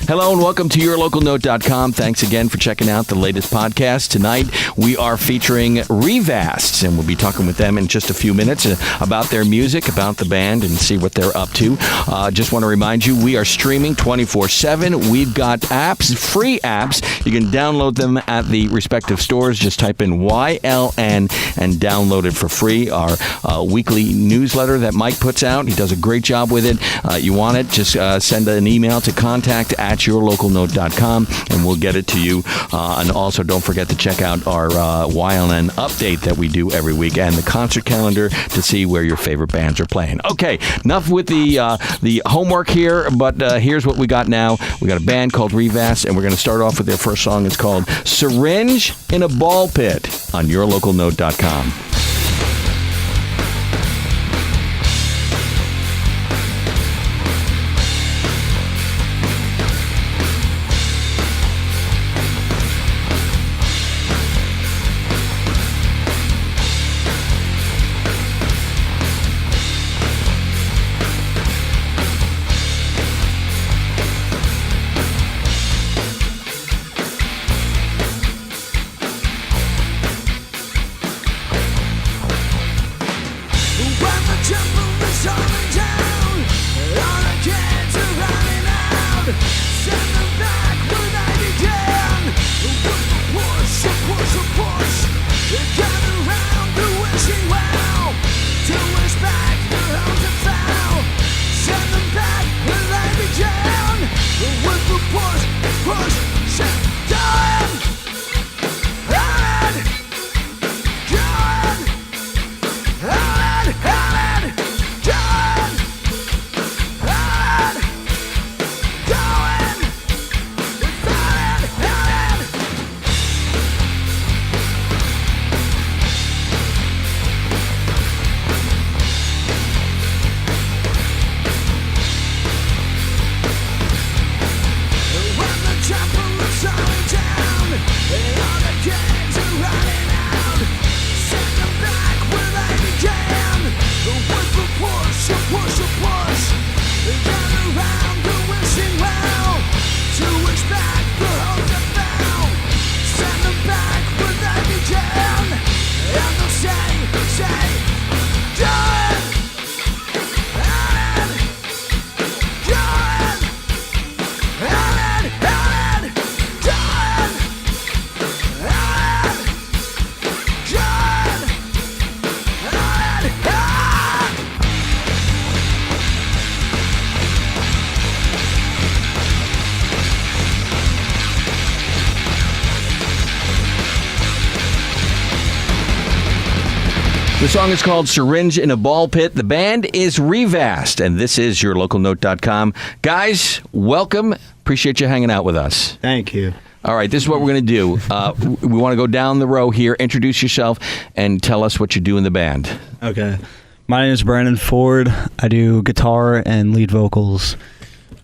Hello and welcome to yourlocalnote.com. Thanks again for checking out the latest podcast. Tonight we are featuring Revast, and we'll be talking with them in just a few minutes about their music, about the band, and see what they're up to. Just want to remind you, we are streaming 24/7. We've got apps, free apps. You can download them at the respective stores. Just type in YLN and download it for free. Our weekly newsletter that Mike puts out, he does a great job with it. You want it, just send an email to contact@yourlocalnote.com and we'll get it to you. And also don't forget to check out our YLN update that we do every week and the concert calendar to see where your favorite bands are playing. Okay, enough with the homework here, but here's what we got now. We got a band called Revast, and we're going to start off with their first song. It's called Syringe in a Ball Pit on yourlocalnote.com. The song is called Syringe in a Ball Pit. The band is Revast, and this is yourlocalnote.com. Guys, welcome. Appreciate you hanging out with us. Thank you. All right, this is what we're going to do. We want to go down the row here. Introduce yourself and tell us what you do in the band. Okay. My name is Brandon Ford. I do guitar and lead vocals.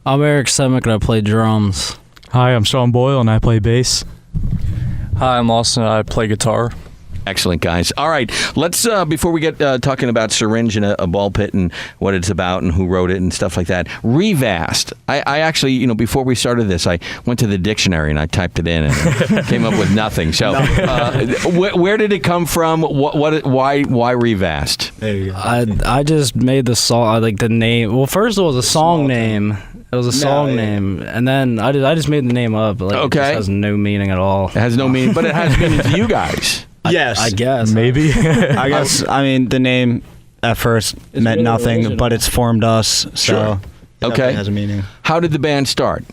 I'm Eric Semick and I play drums. Hi, I'm Sean Boyle and I play bass. Hi, I'm Austin and I play guitar. Excellent, guys. All right, let's, before we get talking about Syringe in a Ball Pit and what it's about and who wrote it and stuff like that, Revast. I actually, before we started this, I went to the dictionary and I typed it in and came up with nothing. So where did it come from? Why Revast? There you go. I just made the song, like the name. Well, first it was a song name. It was a song name, and then I just made the name up. Like, okay. It just has no meaning at all. It has no meaning, but it has meaning to you guys. Yes. I guess. Maybe. I guess, the name at first meant really nothing, original. but it's formed us, so Sure. it Okay. has a meaning. How did the band start?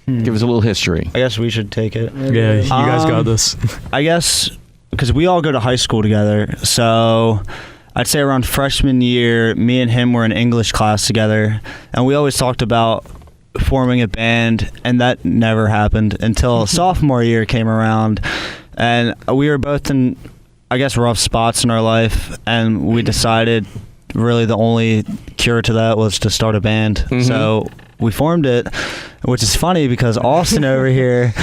Give us a little history. I guess we should take it. Yeah, you guys got this. I guess, because we all go to high school together, so I'd say around freshman year, me and him were in English class together, and we always talked about forming a band, and that never happened until sophomore year came around, and we were both in, I guess, rough spots in our life, and we decided really the only cure to that was to start a band. So we formed it, which is funny because Austin over here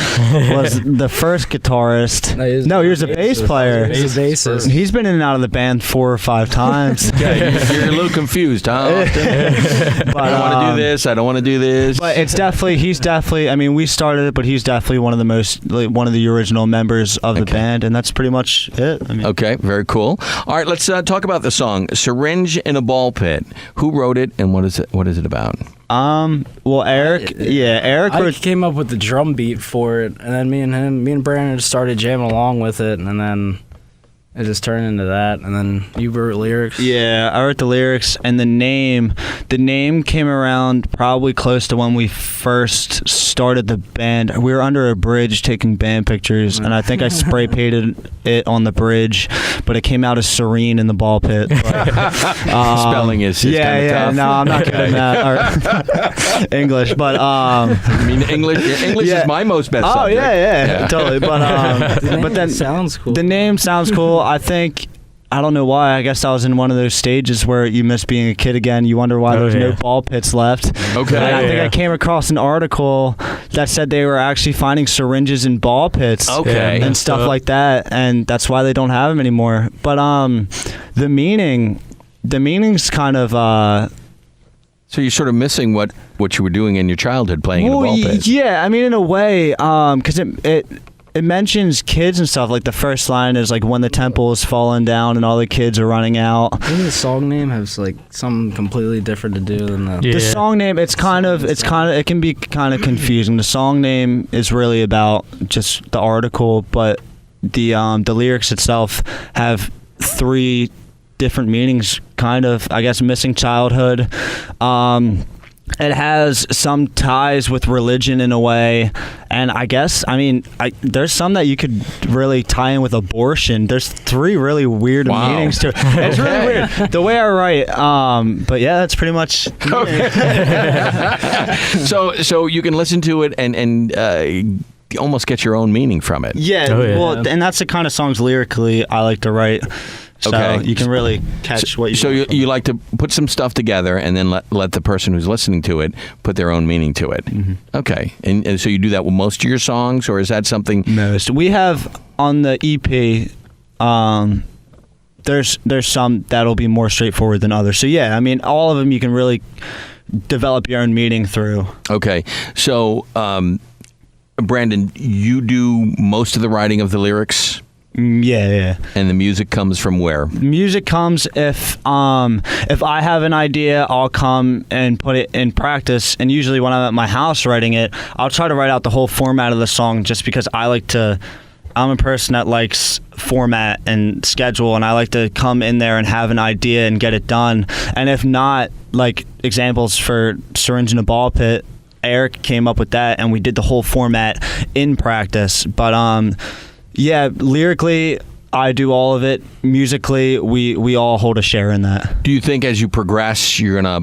was the first guitarist. No, he was a bass player. He's a bassist. He's been in and out of the band 4 or 5 times. Yeah, you're a little confused, huh? But, I don't want to do this. I don't want to do this. But he's definitely. I mean, we started it, but he's definitely one of the original members of the band, and that's pretty much it. I mean, okay, very cool. All right, let's talk about the song "Syringe in a Ball Pit." Who wrote it, and what is it about? Well, Eric I wrote. came up with the drum beat for it, and then me and Brandon just started jamming along with it, and then it just turned into that, and then you wrote lyrics. Yeah, I wrote the lyrics, and the name came around probably close to when we first started the band. We were under a bridge taking band pictures, and I think I spray painted it on the bridge, but it came out as Serene in the Ball Pit. But, Spelling is kind of tough. No, I'm not good at that. Or English, but I mean, English Yeah. is my most best oh subject. yeah, totally. But then sounds cool. the name sounds cool. I don't know why. I guess I was in one of those stages where you miss being a kid again. You wonder why there's no ball pits left. Okay. And I think I came across an article that said they were actually finding syringes in ball pits. Okay. And stuff like that, and that's why they don't have them anymore. But the meaning's kind of So you're sort of missing what you were doing in your childhood, playing in a ball pit. Yeah, I mean, in a way, because it mentions kids and stuff. Like the first line is like when the temple is falling down and all the kids are running out. Doesn't the song name have like something completely different to do than the? The song name, it can be kind of confusing. The song name is really about just the article, but the lyrics itself have 3 different meanings. Kind of, I guess, missing childhood. It has some ties with religion in a way, and I guess, there's some that you could really tie in with abortion. There's 3 really weird meanings to it. It's really weird the way I write. But yeah, that's pretty much. So you can listen to it and almost get your own meaning from it. Yeah, well, and that's the kind of songs lyrically I like to write. So you can really catch what you. So you like to put some stuff together and then let the person who's listening to it put their own meaning to it. Mm-hmm. Okay, and so you do that with most of your songs, or is that something? Most. We have on the EP. There's some that'll be more straightforward than others. So yeah, I mean, all of them you can really develop your own meaning through. Okay, so Brandon, you do most of the writing of the lyrics. Yeah. And the music comes from where? Music comes if I have an idea, I'll come and put it in practice. And usually when I'm at my house writing it, I'll try to write out the whole format of the song just because I'm a person that likes format and schedule, and I like to come in there and have an idea and get it done. And if not, like examples for Syringe in a Ball Pit, Eric came up with that and we did the whole format in practice. But yeah, lyrically, I do all of it. Musically, we all hold a share in that. Do you think as you progress, you're gonna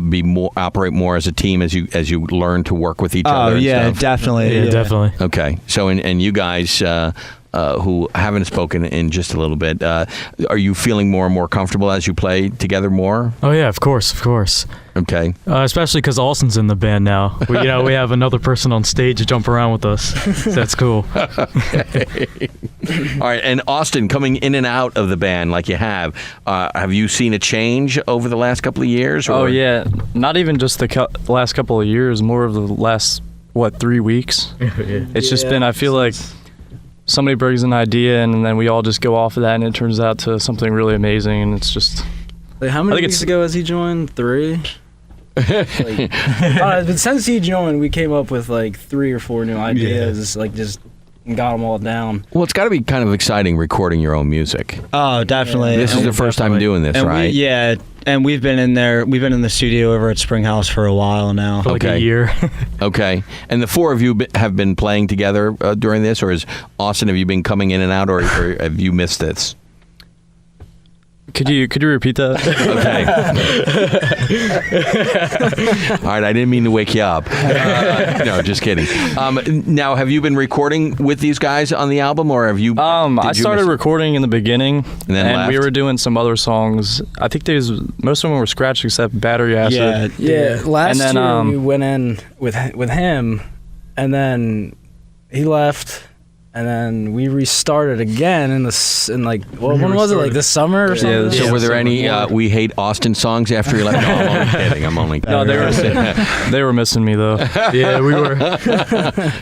operate more as a team as you learn to work with each other? Oh yeah, and stuff? definitely. Yeah, definitely. Okay, so and you guys who haven't spoken in just a little bit, are you feeling more and more comfortable as you play together more? Oh yeah, of course. Okay. Especially because Austin's in the band now. We have another person on stage to jump around with us. That's cool. Okay. All right, and Austin, coming in and out of the band like you have you seen a change over the last couple of years? Or? Oh yeah, not even just the last couple of years, more of the last 3 weeks. It's just been, I feel like somebody brings an idea and then we all just go off of that and it turns out to something really amazing, and it's just. Like, how many weeks ago has he joined? 3? But since he joined, we came up with like 3 or 4 new ideas, like just got them all down. Well, it's got to be kind of exciting recording your own music. Oh, definitely. Yeah. This is the first time doing this, and right? And we've been in there. We've been in the studio over at Spring House for a while now. For like a year. Okay. And the 4 of you have been playing together during this, or is Austin? Have you been coming in and out, or have you missed this? Could you repeat that? Okay. All right, I didn't mean to wake you up. No, just kidding. Now, have you been recording with these guys on the album, or have you? I started recording in the beginning, and we were doing some other songs. I think most of them were scratched except Battery Acid. Yeah. Last year we went in with him, and then he left. And then we restarted again when was it? Like this summer or something? So were there any We Hate Austin songs after you left? No, I'm only kidding. I'm only kidding. No, they were missing me though. Yeah, we were.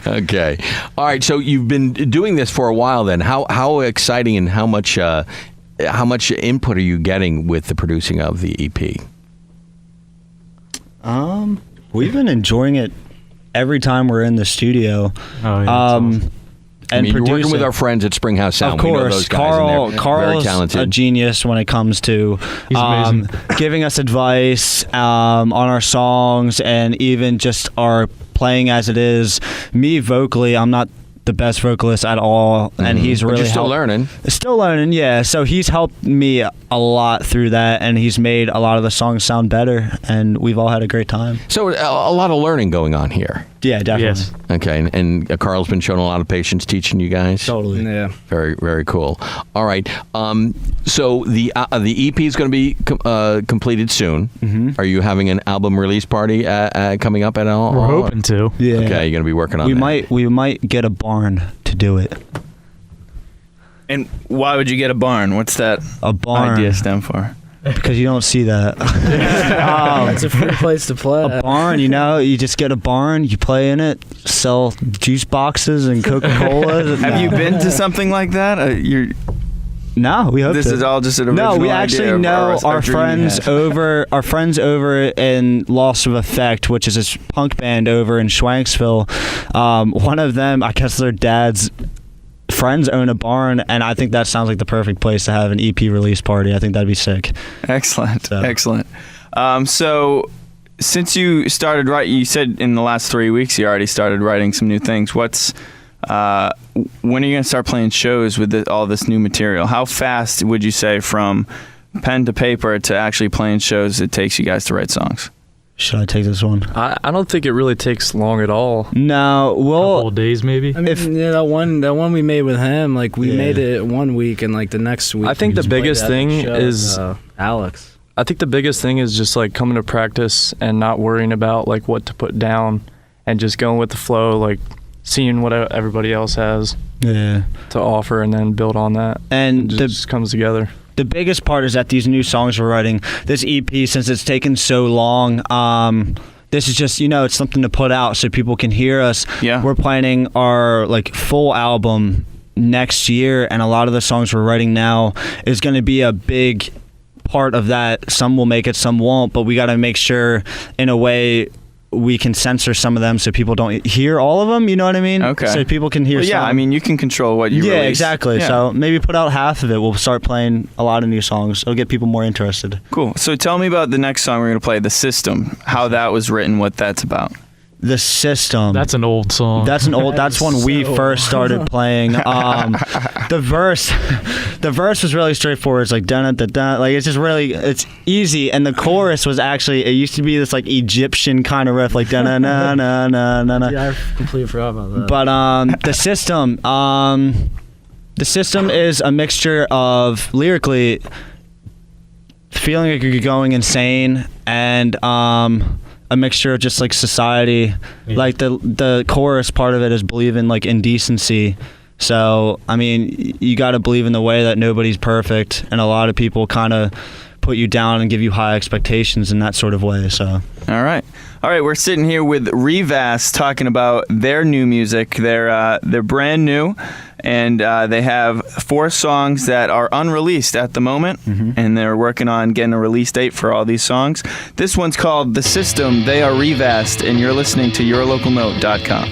Okay. All right. So you've been doing this for a while then. How exciting and how much input are you getting with the producing of the EP? We've been enjoying it every time we're in the studio. Oh, yeah, that's awesome. And you're working with producing. our friends at Springhouse Sound. Of We know course, those guys, and they're very Carl's talented. a genius when it comes to He's amazing. giving us advice on our songs and even just our playing as it is. Me vocally, I'm not the best vocalist at all, and he's But really you're still learning. Still learning, yeah. So he's helped me a lot through that, and he's made a lot of the songs sound better, and we've all had a great time. So a lot of learning going on here. Yeah, definitely. Yes. Okay, and Carl's been showing a lot of patience teaching you guys. Totally. Yeah. Very, very cool. All right. So the EP is going to be completed soon. Mm-hmm. Are you having an album release party coming up at all? We're hoping to. Yeah. Okay, you're going to be working on We that. might get a barn to do it. And why would you get a barn? What's that A barn. idea stand for? Because you don't see that. It's a free place to play. A barn, you just get a barn, you play in it, sell juice boxes and Coca-Cola. Have you been to something like that? No, we hope This to. is all just an original No, we idea actually of know our our dream friends head. over in Loss of Effect, which is this punk band over in Schwanksville. One of them, I guess their dad's friends own a barn, and I think that sounds like the perfect place to have an EP release party. I think that'd be sick. Excellent, So. excellent. So, since you started writing, you said in the last 3 weeks you already started writing some new things. When are you going to start playing shows with all this new material? How fast would you say from pen to paper to actually playing shows it takes you guys to write songs? Should I take this one? I don't think it really takes long at all. No, Couple well, of days maybe. I mean, yeah, that one we made with him, like we Yeah. made it 1 week, and like the next week. I think we the just played biggest at thing show is- with, Alex. I think the biggest thing is just like coming to practice and not worrying about like what to put down and just going with the flow, like seeing what everybody else has yeah. to offer and then build on that. And It just comes together. the biggest part is that these new songs we're writing, this EP, since it's taken so long, this is just, it's something to put out so people can hear us. Yeah. We're planning our like full album next year, and a lot of the songs we're writing now is going to be a big part of that. Some will make it, some won't, but we got to make sure in a way we can censor some of them so people don't hear all of them, you know what I mean? Okay. So people can hear Well, yeah, some. I mean, you can control what you Yeah, release. exactly. Yeah. So maybe put out half of it. We'll start playing a lot of new songs. It'll get people more interested. Cool. So tell me about the next song we're going to play, The System, how that was written, what that's about. The System. That's an old song. That's an old. That That's is when we so first started playing. The verse was really straightforward. It's like dun dun dun. Like it's just really, it's easy. And the chorus was actually, it used to be this like Egyptian kind of riff, like dun dun dun dun dun dun. Yeah, I completely forgot about that. But the system is a mixture of lyrically feeling like you're going insane and a mixture of just like society. Yeah. Like the chorus part of it is believing like in decency. So I mean, you got to believe in the way that nobody's perfect, and a lot of people kind of put you down and give you high expectations in that sort of way. So All right. We're sitting here with Revast talking about their new music. They're brand new, and they have 4 songs that are unreleased at the moment, and they're working on getting a release date for all these songs. This one's called The System. They are Revast, and you're listening to yourlocalnote.com.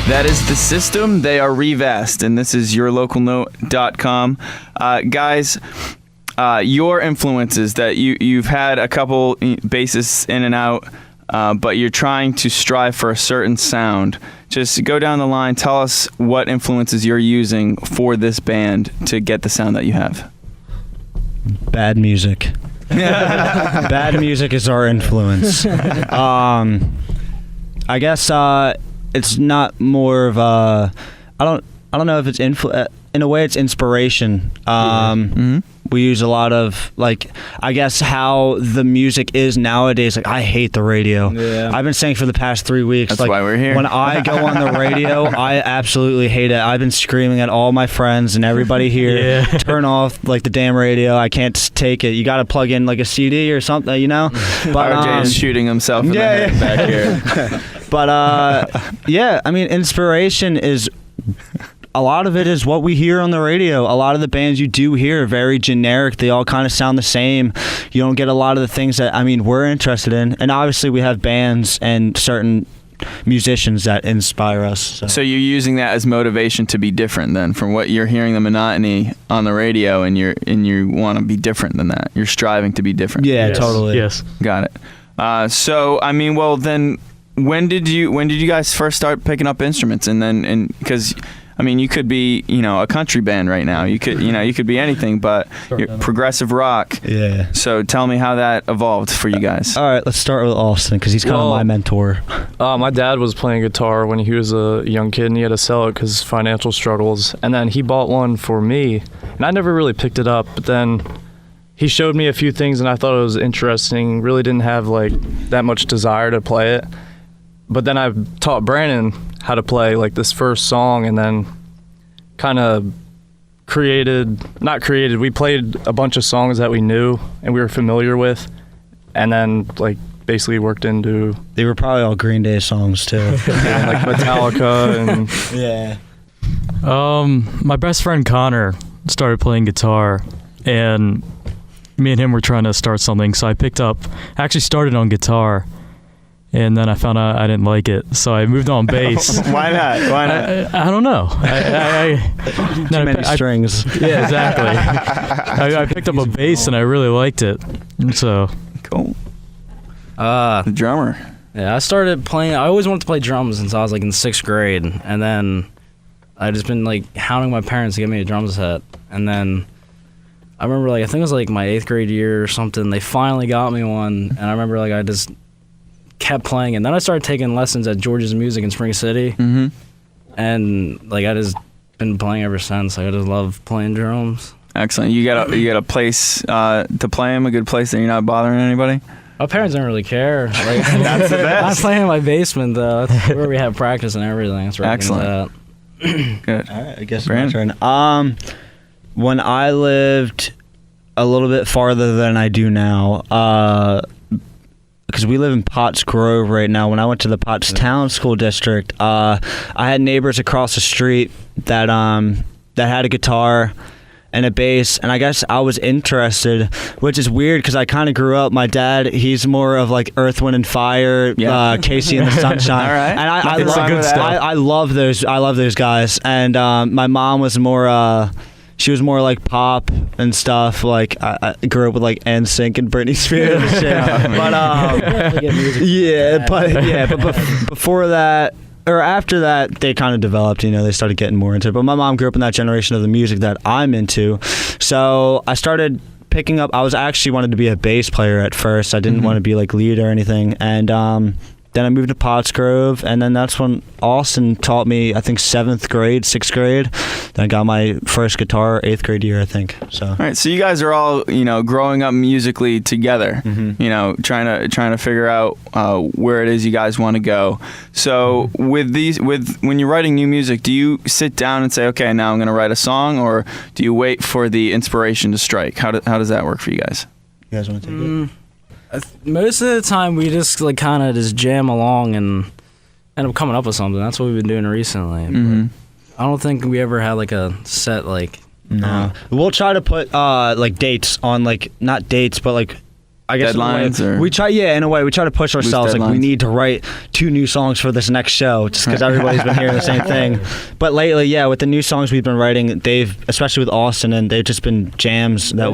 That is The System. They are Revast, and this is yourlocalnote.com. Guys, your influences that you've had a couple bassists in and out, but you're trying to strive for a certain sound. Just go down the line. Tell us what influences you're using for this band to get the sound that you have. Bad music. Bad music is our influence. I guess it's not more of a. I don't know if it's in a way it's inspiration. We use a lot of, like, I guess how the music is nowadays. Like, I hate the radio. Yeah. I've been saying for the past 3 weeks. That's like, why we're here. When I go on the radio, I absolutely hate it. I've been screaming at all my friends and everybody here, turn off like the damn radio. I can't take it. You got to plug in like a CD or something, you know. But RJ is shooting himself in the head back here. But yeah, I mean, inspiration is. A lot of it is what we hear on the radio. A lot of the bands you do hear are very generic. They all kind of sound the same. You don't get a lot of the things that, I mean, we're interested in. And obviously we have bands and certain musicians that inspire us. So you're using that as motivation to be different then from what you're hearing the monotony on the radio, and you want to be different than that. You're striving to be different. Yeah, totally. Yes. Got it. So, I mean, well then when did you guys first start picking up instruments? And because I mean, you could be, a country band right now. You could be anything, but you're progressive rock. Yeah. So tell me how that evolved for you guys. All right, let's start with Austin because he's kind of my mentor. My dad was playing guitar when he was a young kid, and he had to sell it because financial struggles. And then he bought one for me, and I never really picked it up. But then he showed me a few things, and I thought it was interesting. Really didn't have like that much desire to play it. But then I taught Brandon how to play like this first song, and then kind of we played a bunch of songs that we knew and we were familiar with, and then like basically worked into. They were probably all Green Day songs too. Like Metallica and yeah. My best friend Connor started playing guitar, and me and him were trying to start something, so I actually started on guitar. And then I found out I didn't like it, so I moved on bass. Why not? I don't know. Too many strings. Yeah, exactly. I picked up a bass and I really liked it. So cool. The drummer. Yeah, I started playing. I always wanted to play drums since I was like in 6th grade, and then I just been like hounding my parents to get me a drum set. And then I remember I think it was like my 8th grade year or something. They finally got me one, and I remember I just kept playing, and then I started taking lessons at George's Music in Spring City, and I just been playing ever since. I just love playing drums. Excellent. You got a place to play them, a good place that you're not bothering anybody? My parents don't really care. That's the best. I play in my basement though. That's where we have practice and everything. That's where excellent. Good. All right, I guess it's my turn. When I lived a little bit farther than I do now, because we live in Potts Grove right now. When I went to the Pottstown School District, I had neighbors across the street that had a guitar, and a bass, and I guess I was interested, which is weird because I kind of grew up. My dad, he's more of like Earth, Wind and Fire, Casey and the Sunshine. All right. And I love those. I love those guys. And my mom was more. She was more like pop and stuff. Like I grew up with like NSYNC and Britney Spears and shit. But before that. Or after that, they kind of developed, they started getting more into it. But my mom grew up in that generation of the music that I'm into. So I started picking up, I was actually wanted to be a bass player at first. I didn't want to be like lead or anything. And then I moved to Pottsgrove, and then that's when Austin taught me, I think, 7th grade, 6th grade. Then I got my first guitar 8th grade year, I think. So. All right, so you guys are all, growing up musically together, trying to figure out where it is you guys want to go. So when you're writing new music, do you sit down and say, okay, now I'm going to write a song, or do you wait for the inspiration to strike? How does that work for you guys? You guys want to take it? Most of the time, we just like kind of just jam along and end up coming up with something. That's what we've been doing recently. But I don't think we ever had like a set like. No, we'll try to put like dates on, like not dates, but like I guess deadlines. We try, in a way, we try to push ourselves. Like we need to write 2 new songs for this next show, just because everybody's been hearing the same thing. But lately, with the new songs we've been writing, especially with Austin, and they've just been jams that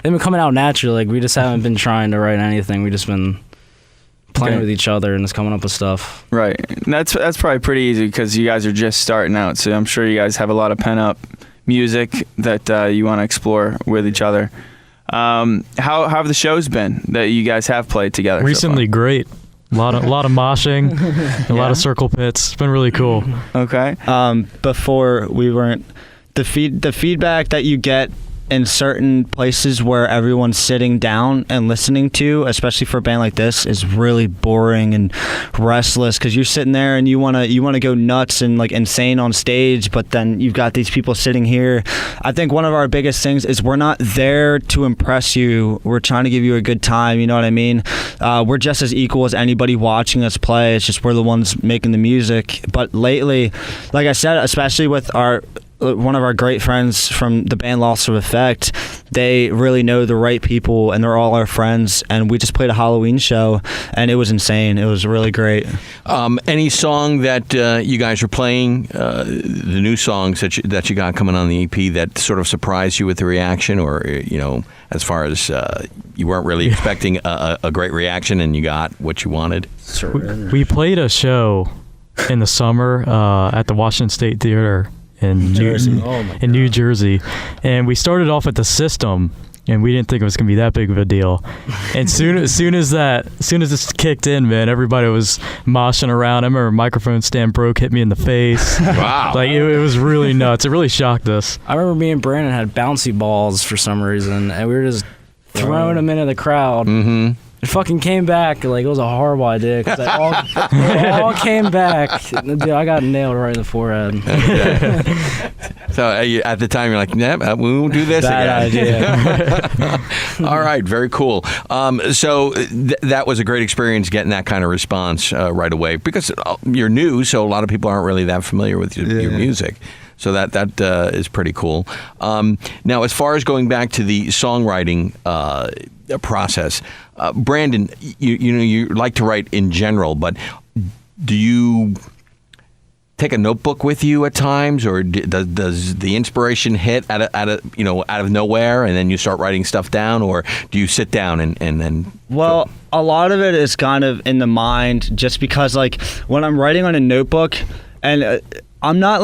they've been coming out naturally. Like we just haven't been trying to write anything. We just been playing with each other and just coming up with stuff. Right. And that's probably pretty easy because you guys are just starting out. So I'm sure you guys have a lot of pent up music that you want to explore with each other. How have the shows been that you guys have played together? Recently, so great. A lot of moshing, a lot of circle pits. It's been really cool. Okay. Before we weren't the feedback that you get in certain places where everyone's sitting down and listening to, especially for a band like this, is really boring and restless because you're sitting there and you want to go nuts and like insane on stage, but then you've got these people sitting here. I think one of our biggest things is we're not there to impress you. We're trying to give you a good time, you know what I mean? We're just as equal as anybody watching us play. It's just we're the ones making the music. But lately, like I said, especially with one of our great friends from the band Loss of Effect, they really know the right people and they're all our friends, and we just played a Halloween show and it was insane. It was really great. Any song that you guys are playing, the new songs that you got coming on the EP that sort of surprised you with the reaction, or as far as you weren't really expecting a great reaction and you got what you wanted? We played a show in the summer at the Washington State Theater in New Jersey, and we started off at the System, and we didn't think it was gonna be that big of a deal. And soon as this kicked in, man, everybody was moshing around. I remember a microphone stand broke, hit me in the face. Wow! Like it was really nuts. It really shocked us. I remember me and Brandon had bouncy balls for some reason, and we were just throwing them into the crowd. Mm-hmm. It fucking came back like it was a horrible idea because they all came back. Dude, I got nailed right in the forehead. So at the time you're like, nah, we won't do this Bad again. All right, very cool. So that was a great experience getting that kind of response right away because you're new, so a lot of people aren't really that familiar with your music. So that is pretty cool. Now, as far as going back to the songwriting process, Brandon, you like to write in general, but do you take a notebook with you at times, or does the inspiration hit out of nowhere, and then you start writing stuff down, or do you sit down and then? Well, a lot of it is kind of in the mind, just because like when I'm writing on a notebook, and I'm not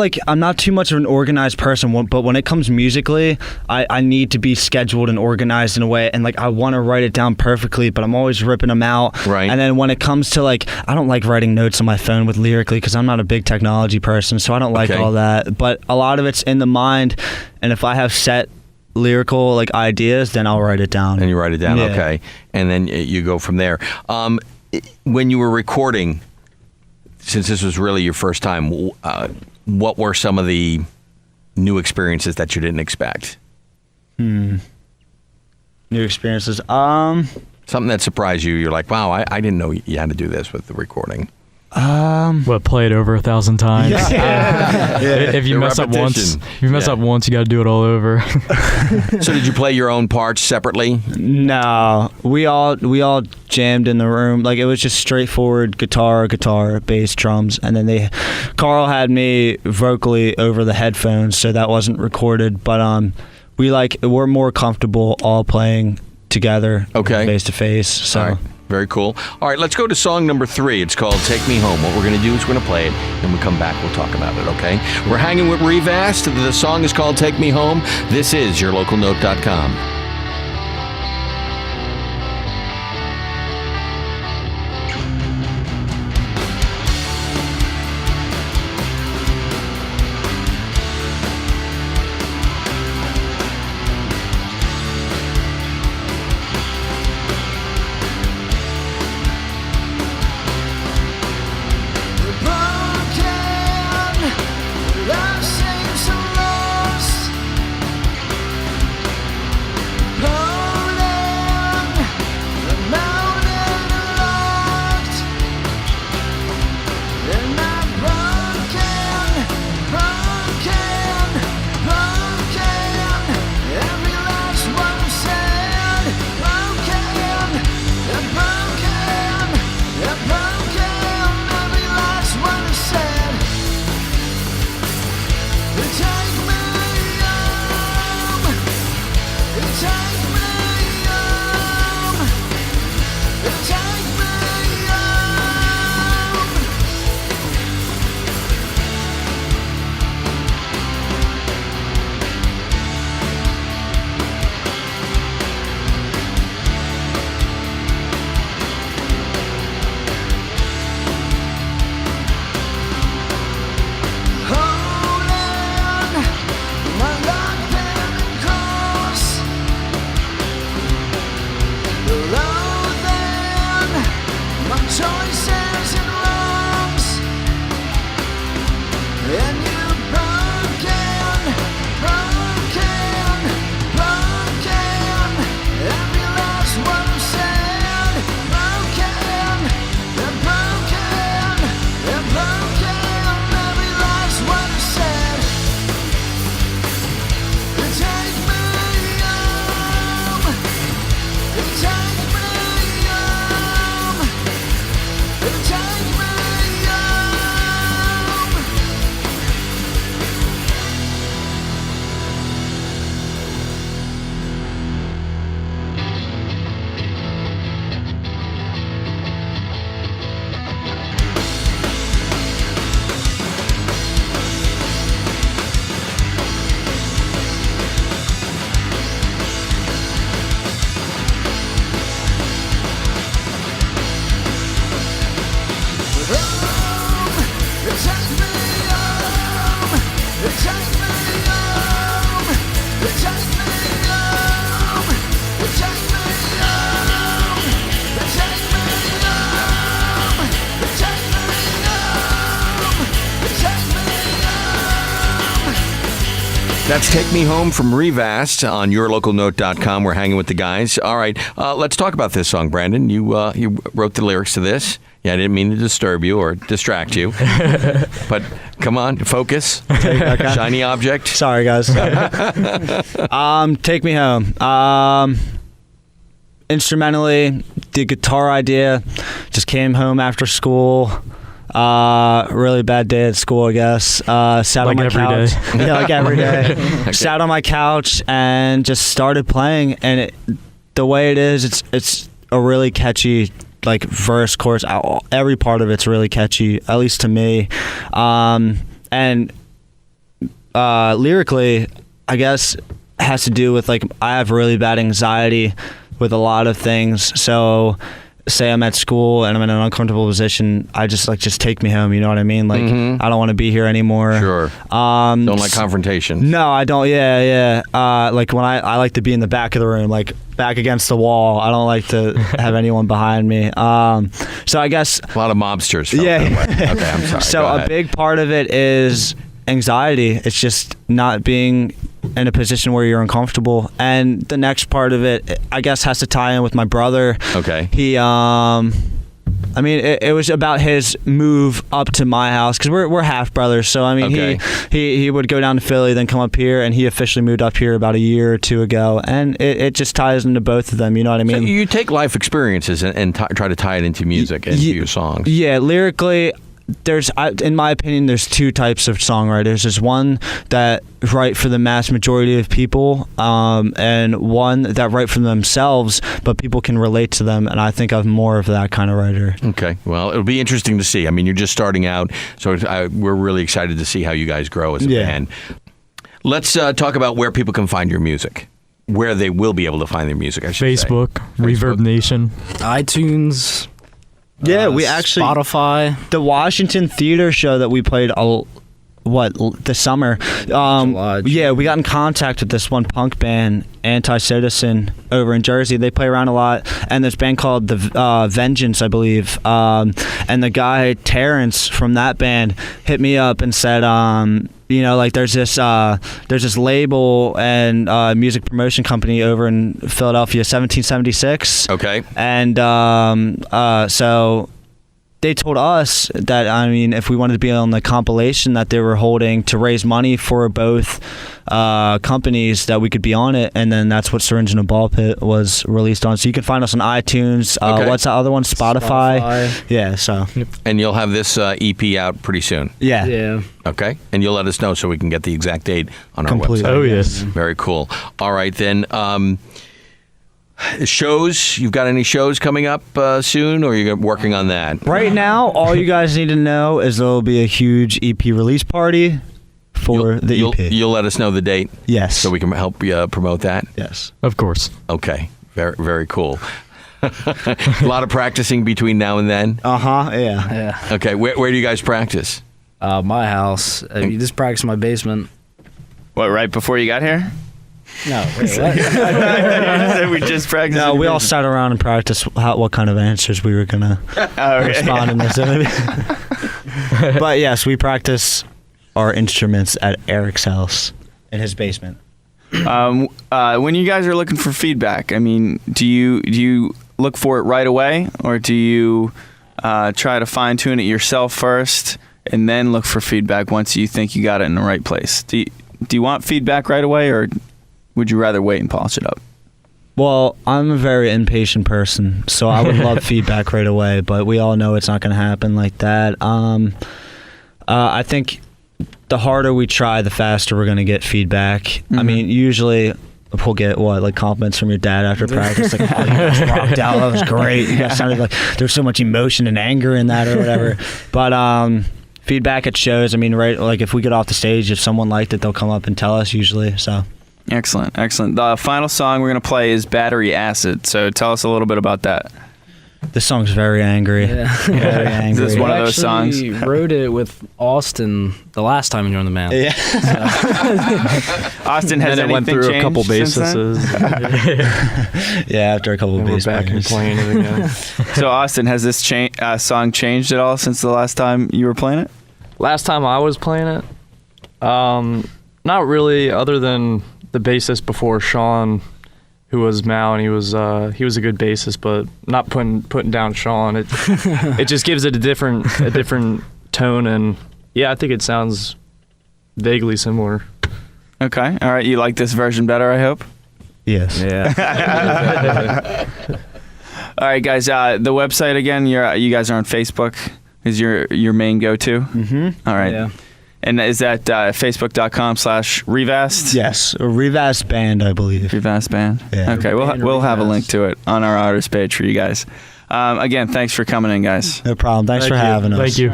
too much of an organized person, but when it comes musically, I need to be scheduled and organized in a way, and like I want to write it down perfectly, but I'm always ripping them out. Right. And then when it comes to like, I don't like writing notes on my phone with lyrically because I'm not a big technology person, so I don't like all that. But a lot of it's in the mind, and if I have set lyrical like ideas, then I'll write it down. And you write it down, okay, and then you go from there. When you were recording, since this was really your first time, what were some of the new experiences that you didn't expect? New experiences. Something that surprised you. You're like, wow, I didn't know you had to do this with the recording. Play it over 1,000 times. Yeah. If you The mess up once, repetition. if you mess up once, you got to do it all over. So did you play your own parts separately? No, we all jammed in the room. Like, it was just straightforward guitar, bass, drums, and then Carl had me vocally over the headphones, so that wasn't recorded. But we're more comfortable all playing together, Okay. face to face. So. All right. Very cool. All right, let's go to song number 3. It's called Take Me Home. What we're going to do is we're going to play it. When we come back, we'll talk about it, okay? We're hanging with Revast. The song is called Take Me Home. This is yourlocalnote.com. Love seems so lost. That's Take Me Home from Revast on yourlocalnote.com. We're hanging with the guys. All right, let's talk about this song, Brandon. You wrote the lyrics to this. Yeah, I didn't mean to disturb you or distract you. But come on, focus. Shiny object. Sorry, guys. Take Me Home. Instrumentally, the guitar idea, just came home after school. Really bad day at school, I guess. Sat Like on my every couch. day. Yeah, like every day. Okay. Sat on my couch and just started playing. And the way it is, it's a really catchy, like, verse, chorus. Every part of it's really catchy, at least to me. And lyrically, I guess, has to do with, like, I have really bad anxiety with a lot of things. So say I'm at school and I'm in an uncomfortable position, I just take me home, you know what I mean? Like, I don't want to be here anymore. Sure. Don't like confrontation. No, I don't. Yeah. Like, when I like to be in the back of the room, like back against the wall. I don't like to have anyone behind me. So I guess A lot of mobsters felt Yeah. that way. Okay, I'm sorry. so Go a ahead. big part of it is anxiety. It's just not being in a position where you're uncomfortable. And the next part of it, I guess, has to tie in with my brother. Okay. He I mean, it was about his move up to my house because we're half brothers. So I mean, Okay. he would go down to Philly, then come up here, and he officially moved up here about a year or two ago. And it just ties into both of them. You know what I So mean? you take life experiences and try to tie it into music and into your songs. Yeah, lyrically, in my opinion, there's two types of songwriters. There's one that write for the mass majority of people, and one that write for themselves, but people can relate to them. And I think I'm more of that kind of writer. Okay. Well, it'll be interesting to see. I mean, you're just starting out, so we're really excited to see how you guys grow as a band. Let's talk about where people can find your music. Where they will be able to find their music, I should Facebook, say. Reverb Nation. iTunes. Yeah, we actually Spotify. the Washington Theater show that we played this summer. July. Yeah, we got in contact with this one punk band, Anti-Citizen, over in Jersey. They play around a lot, and this band called the Vengeance, I believe. And the guy Terrence from that band hit me up and said, like there's this label and music promotion company over in Philadelphia, 1776. Okay. And so they told us that, I mean, if we wanted to be on the compilation that they were holding to raise money for both companies, that we could be on it. And then that's what Syringe in a Ball Pit was released on. So you can find us on iTunes. Okay. What's the other one? Spotify. Yeah, so. And you'll have this EP out pretty soon. Yeah. Yeah. Okay. And you'll let us know so we can get the exact date on our Completely. website. Oh, yes. Very cool. All right, then. Shows, you've got any shows coming up soon, or you're working on that? Right now, all you guys need to know is there'll be a huge EP release party for the EP. You'll let us know the date? Yes. So we can help you promote that? Yes. Of course. Okay. Very, very cool. A lot of practicing between now and then? Uh-huh, yeah. Yeah. Okay. Where do you guys practice? My house. You just practice in my basement. What, right before you got here? No. Wait, what? We just practiced. No, we all sat around and practiced what kind of answers we were going to respond in this interview. But yes, we practice our instruments at Eric's house in his basement. When you guys are looking for feedback, I mean, do you look for it right away, or do you try to fine tune it yourself first and then look for feedback once you think you got it in the right place? Do you want feedback right away, or would you rather wait and polish it up? Well, I'm a very impatient person, so I would love feedback right away, but we all know it's not going to happen like that. I think the harder we try, the faster we're going to get feedback. Mm-hmm. I mean, usually we'll get compliments from your dad after practice, like, oh, you guys rocked out, that was great. You guys sounded like there's so much emotion and anger in that or whatever. But feedback at shows, I mean, right, like if we get off the stage, if someone liked it, they'll come up and tell us usually, so. Excellent. The final song we're going to play is Battery Acid, so tell us a little bit about that. This song's very angry. Yeah. Very angry. This is one of those songs. I wrote it with Austin the last time he joined the band. Yeah. Austin, has And then anything it went through a changed couple since then? bases. Yeah, after a couple of And we're bass back and players. playing it again. So, Austin, has this song changed at all since the last time you were playing it? Last time I was playing it, not really, other than the bassist before, Sean, who was Mal, and he was a good bassist, but not putting down Sean. It just gives it a different tone, and yeah, I think it sounds vaguely similar. Okay. All right. You like this version better, I hope? Yes. Yeah. All right, guys. The website again. You guys are on Facebook. Is your main go-to? Mm-hmm. All right. Yeah. And is that facebook.com/Revast? Yes, a Revast band, I believe. Revast band. Yeah. Okay. We'll have a link to it on our artist page for you guys. Again, thanks for coming in, guys. No problem. Thanks Thank for you. having us. Thank you.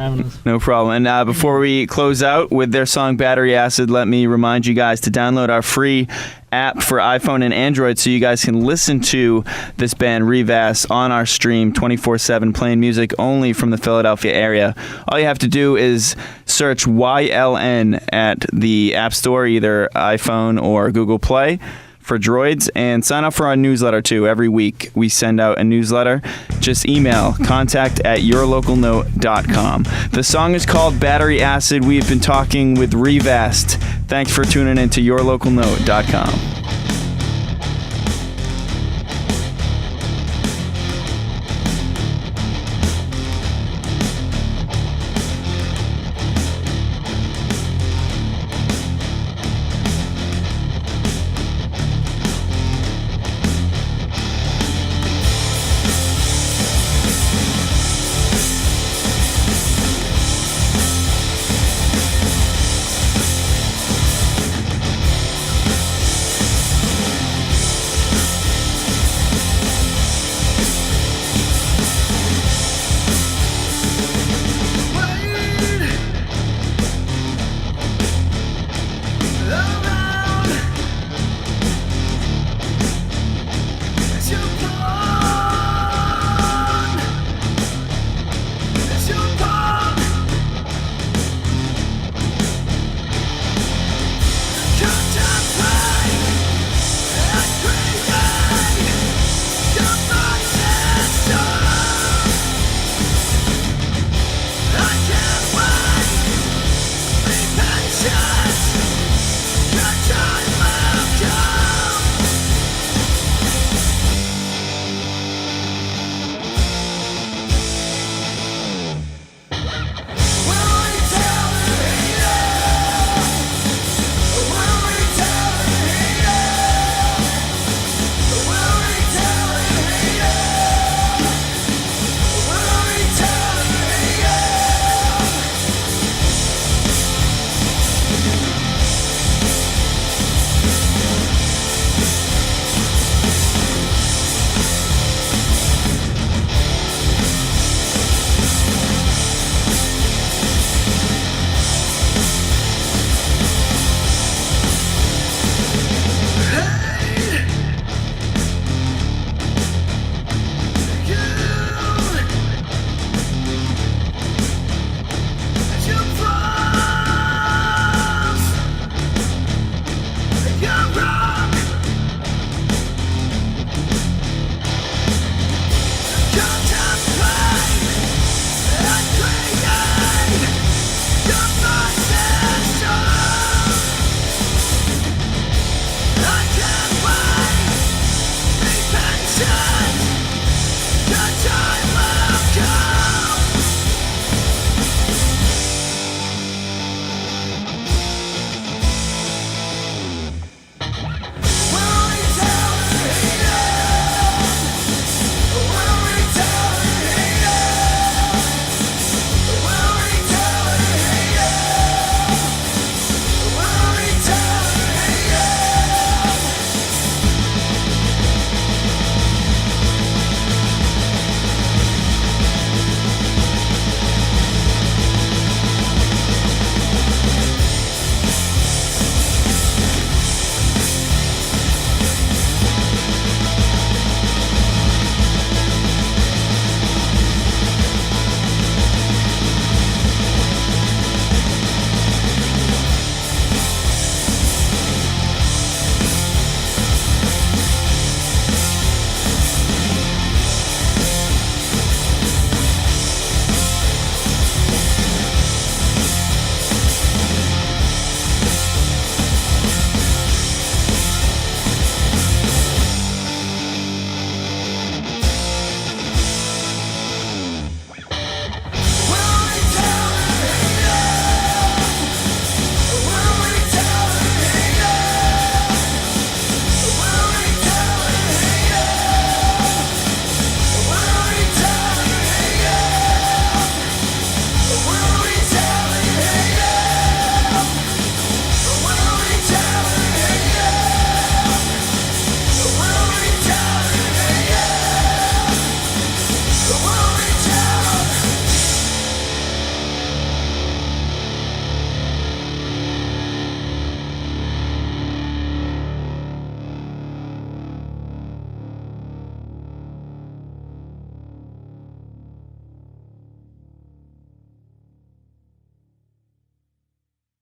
No problem. And before we close out with their song Battery Acid, let me remind you guys to download our free app for iPhone and Android so you guys can listen to this band Revast on our stream 24/7, playing music only from the Philadelphia area. All you have to do is search YLN at the App Store, either iPhone or Google Play, for Droids, and sign up for our newsletter too. Every week we send out a newsletter. Just email contact@yourlocalnote.com. The song is called Battery Acid. We've been talking with Revast. Thanks for tuning in to yourlocalnote.com.